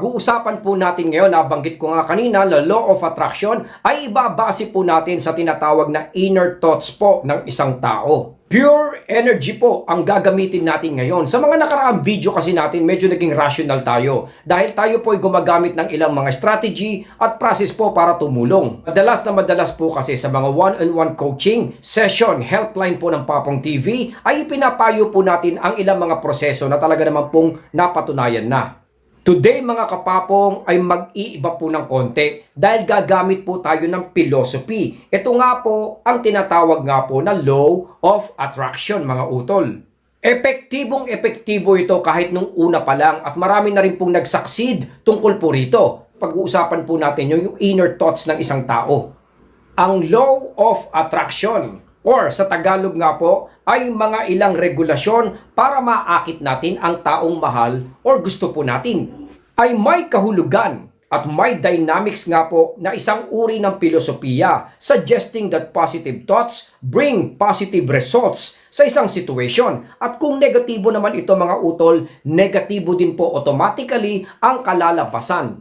Pag-uusapan po natin ngayon, nabanggit ko nga kanina, na law of attraction ay ibabase po natin sa tinatawag na inner thoughts po ng isang tao. Pure energy po ang gagamitin natin ngayon. Sa mga nakaraang video kasi natin, medyo naging rational tayo. Dahil tayo po ay gumagamit ng ilang mga strategy at process po para tumulong. Madalas po kasi sa mga one-on-one coaching, session, helpline po ng Papong TV, ay ipinapayo po natin ang ilang mga proseso na talaga naman pong napatunayan na. Today mga kapapong ay mag-iiba po ng konti dahil gagamit po tayo ng philosophy. Ito nga po ang tinatawag nga po na law of attraction mga utol. Epektibong-epektibo ito kahit nung una pa lang at marami na rin pong nag-succeed tungkol po rito. Pag-uusapan po natin yung inner thoughts ng isang tao. Ang law of attraction or sa Tagalog nga po ay mga ilang regulasyon para maakit natin ang taong mahal or gusto po natin. Ay may kahulugan at may dynamics nga po na isang uri ng filosofiya suggesting that positive thoughts bring positive results sa isang situation. At kung negatibo naman ito mga utol, negatibo din po automatically ang kalalabasan.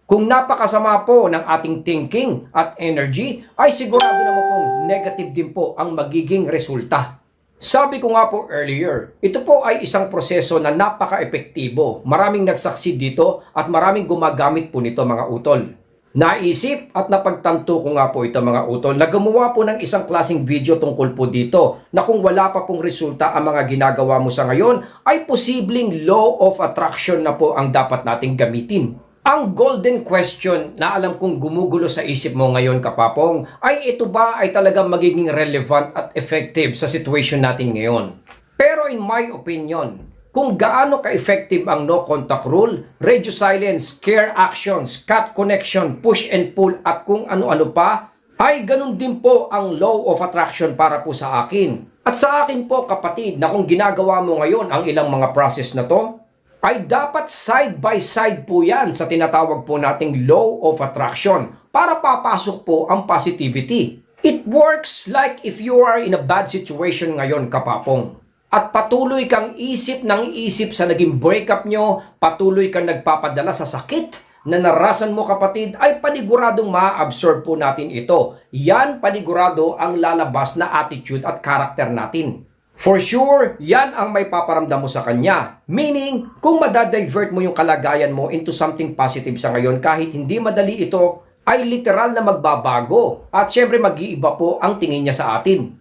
Kung napakasama po ng ating thinking at energy, ay sigurado naman pong negative din po ang magiging resulta. Sabi ko nga po earlier, ito po ay isang proseso na napaka-epektibo. Maraming nagsucceed dito at maraming gumagamit po nito mga utol. Naisip at napagtanto ko nga po ito mga utol na gumawa po ng isang klaseng video tungkol po dito na kung wala pa pong resulta ang mga ginagawa mo sa ngayon, ay posibleng law of attraction na po ang dapat nating gamitin. Ang golden question na alam kong gumugulo sa isip mo ngayon kapapong, ay ito ba ay talagang magiging relevant at effective sa situation natin ngayon? Pero in my opinion, kung gaano ka-effective ang no contact rule, radio silence, care actions, cut connection, push and pull at kung ano-ano pa, ay ganun din po ang law of attraction para po sa akin. At sa akin po kapatid na kung ginagawa mo ngayon ang ilang mga process na to, ay dapat side by side po yan sa tinatawag po nating law of attraction para papasok po ang positivity. It works like if you are in a bad situation ngayon kapapong at patuloy kang isip ng isip sa naging breakup nyo, patuloy kang nagpapadala sa sakit na narasan mo kapatid, ay paniguradong ma-absorb po natin ito. Yan panigurado ang lalabas na attitude at karakter natin. For sure, yan ang may paparamdam mo sa kanya. Meaning, kung madadivert mo yung kalagayan mo into something positive sa ngayon, kahit hindi madali ito, ay literal na magbabago. At syempre, mag-iiba po ang tingin niya sa atin.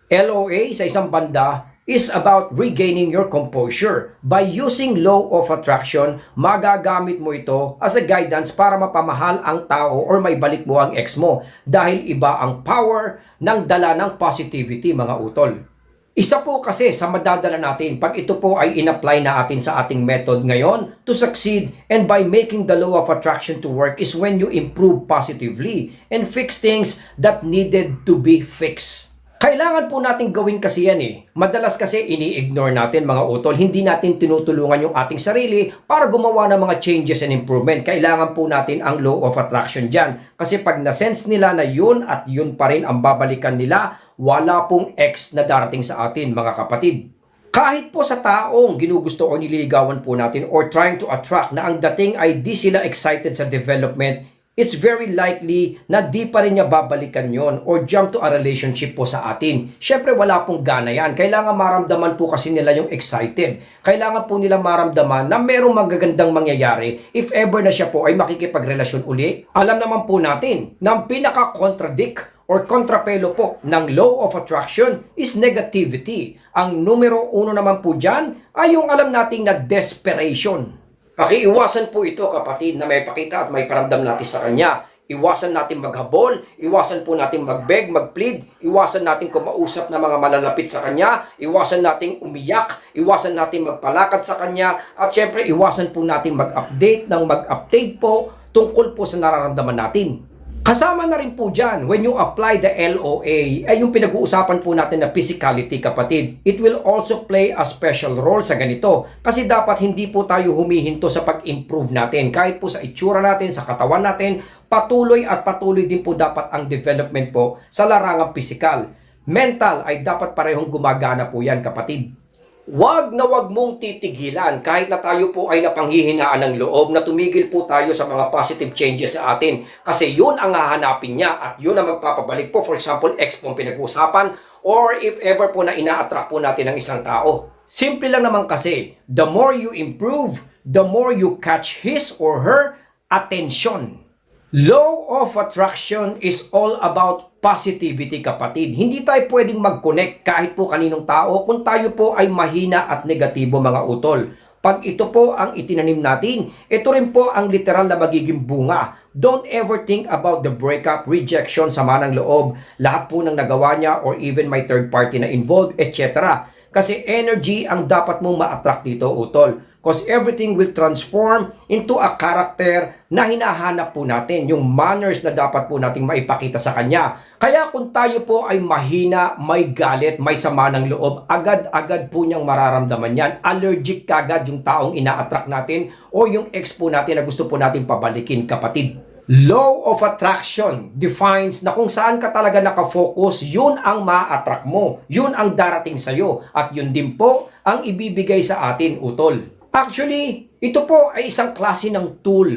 LOA sa isang banda is about regaining your composure. By using law of attraction, magagamit mo ito as a guidance para mapamahal ang tao or may balik mo ang ex mo. Dahil iba ang power ng dala ng positivity, mga utol. Isa po kasi sa madadala natin pag ito po ay in-apply na atin sa ating method ngayon to succeed and by making the law of attraction to work is when you improve positively and fix things that needed to be fixed. Kailangan po natin gawin kasi yan eh. Madalas kasi ini-ignore natin mga utol, hindi natin tinutulungan yung ating sarili para gumawa ng mga changes and improvement. Kailangan po natin ang law of attraction dyan. Kasi pag na-sense nila na yun at yun pa rin ang babalikan nila, wala pong ex na darating sa atin mga kapatid. Kahit po sa taong ginugusto o nililigawan po natin or trying to attract na ang dating ay di sila excited sa development, it's very likely na di pa rin niya babalikan yon or jump to a relationship po sa atin. Syempre wala pong gana yan. Kailangan maramdaman po kasi nila yung excited. Kailangan po nila maramdaman na merong magagandang mangyayari if ever na siya po ay makikipagrelasyon uli. Alam naman po natin na ang pinaka-contradict or kontrapelo po ng law of attraction is negativity. Ang numero uno naman po dyan ay yung alam nating na desperation. Pakiiwasan po ito kapatid na may pakita at may paramdam natin sa kanya. Iwasan natin maghabol, iwasan po natin magbeg, magplead, iwasan natin kumausap na mga malalapit sa kanya, iwasan natin umiyak, iwasan natin magpalakad sa kanya, at syempre iwasan po natin mag-update ng mag-update po tungkol po sa nararamdaman natin. Kasama na rin po dyan, when you apply the LOA, ay yung pinag-uusapan po natin na physicality kapatid. It will also play a special role sa ganito. Kasi dapat hindi po tayo humihinto sa pag-improve natin. Kahit po sa itsura natin, sa katawan natin, patuloy at patuloy din po dapat ang development po sa larangang physical. Mental ay dapat parehong gumagana po yan kapatid. Wag na wag mong titigilan kahit na tayo po ay napanghihinaan ng loob na tumigil po tayo sa mga positive changes sa atin. Kasi yun ang hahanapin niya at yun ang magpapabalik po. For example, ex po ang pinag-uusapan or if ever po na ina-attract po natin ng isang tao. Simple lang naman kasi, the more you improve, the more you catch his or her attention. Law of attraction is all about positivity, kapatid. Hindi tayo pwedeng mag-connect kahit po kaninong tao kung tayo po ay mahina at negatibo, mga utol. Pag ito po ang itinanim natin, ito rin po ang literal na magiging bunga. Don't ever think about the breakup, rejection, sama ng loob, lahat po ng nagawa niya or even may third party na involved, etc. Kasi energy ang dapat mong ma-attract dito, utol. Because everything will transform into a character na hinahanap po natin, yung manners na dapat po nating maipakita sa kanya. Kaya kung tayo po ay mahina, may galit, may sama ng loob, agad-agad po niyang mararamdaman yan. Allergic kagad yung taong ina-attract natin o yung ex po natin na gusto po natin pabalikin, kapatid. Law of attraction defines na kung saan ka talaga nakafocus, yun ang ma-attract mo. Yun ang darating sa'yo. At yun din po ang ibibigay sa atin, utol. Actually, ito po ay isang klase ng tool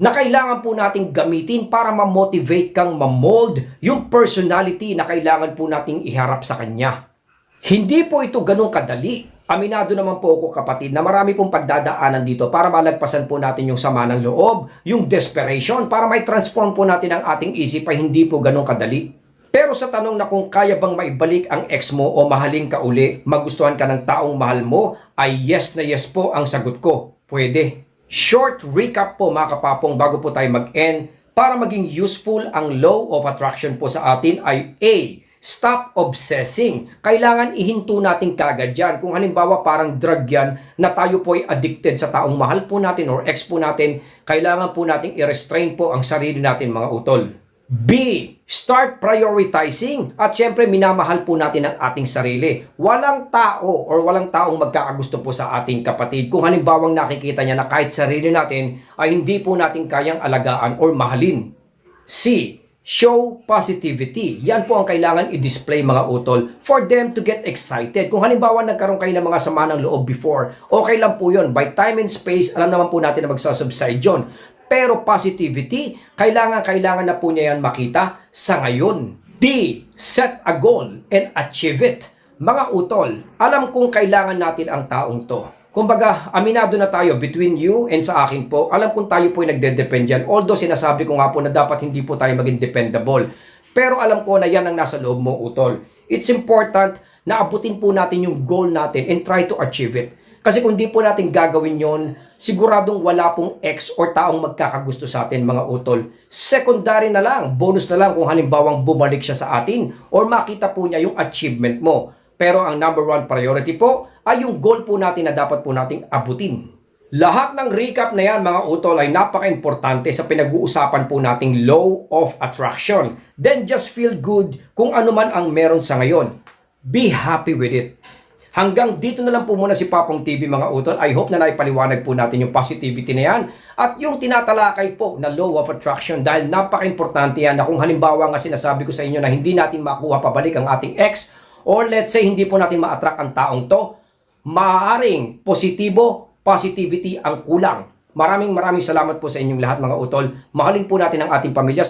na kailangan po nating gamitin para ma-motivate kang ma-mold yung personality na kailangan po nating iharap sa kanya. Hindi po ito ganun kadali. Aminado naman po ako, kapatid, na marami pong pagdadaanan dito para malagpasan po natin yung sama ng loob, yung desperation, para may transform po natin ang ating isip ay hindi po ganun kadali. Pero sa tanong na kung kaya bang maibalik ang ex mo o mahalin ka uli, magustuhan ka ng taong mahal mo, ay yes na yes po ang sagot ko. Pwede. Short recap po, mga kapapong, bago po tayo mag-end. Para maging useful ang law of attraction po sa atin ay A. Stop obsessing. Kailangan ihinto natin kagad yan. Kung halimbawa parang drug yan na tayo po ay addicted sa taong mahal po natin or ex po natin, kailangan po nating i-restrain po ang sarili natin, mga utol. B. Start prioritizing. At syempre, minamahal po natin ang ating sarili. Walang tao or walang taong magkakagusto po sa ating kapatid kung halimbawang nakikita niya na kahit sarili natin ay hindi po natin kayang alagaan or mahalin. C. Show positivity. Yan po ang kailangan i-display, mga utol, for them to get excited. Kung halimbawa nagkaroon kayo ng mga sama ng loob before, okay lang po yun. By time and space, alam naman po natin na magsasubside yun. Pero positivity, kailangan na po niya yan makita sa ngayon. D. Set a goal and achieve it. Mga utol, alam kong kailangan natin ang taong to. Kumbaga, aminado na tayo between you and sa akin po. Alam kong tayo po ay nagde-depend yan. Although sinasabi ko nga po na dapat hindi po tayo maging dependable. Pero alam ko na yan ang nasa loob mo, utol. It's important na abutin po natin yung goal natin and try to achieve it. Kasi kung di po natin gagawin yon, siguradong wala pong ex or taong magkakagusto sa atin, mga utol. Secondary na lang, bonus na lang kung halimbawang bumalik siya sa atin or makita po niya yung achievement mo. Pero ang number one priority po ay yung goal po natin na dapat po nating abutin. Lahat ng recap na yan, mga utol, ay napaka-importante sa pinag-uusapan po nating law of attraction. Then just feel good kung ano man ang meron sa ngayon. Be happy with it. Hanggang dito na lang po muna si Papong TV, mga utol. I hope na naipaliwanag po natin yung positivity na yan at yung tinatalakay po na law of attraction dahil napaka-importante yan na kung halimbawa nga sinasabi ko sa inyo na hindi natin makuha pabalik ang ating ex or let's say hindi po natin ma-attract ang taong to, maaaring positivity ang kulang. Maraming salamat po sa inyong lahat, mga utol. Mahalin po natin ang ating pamilya.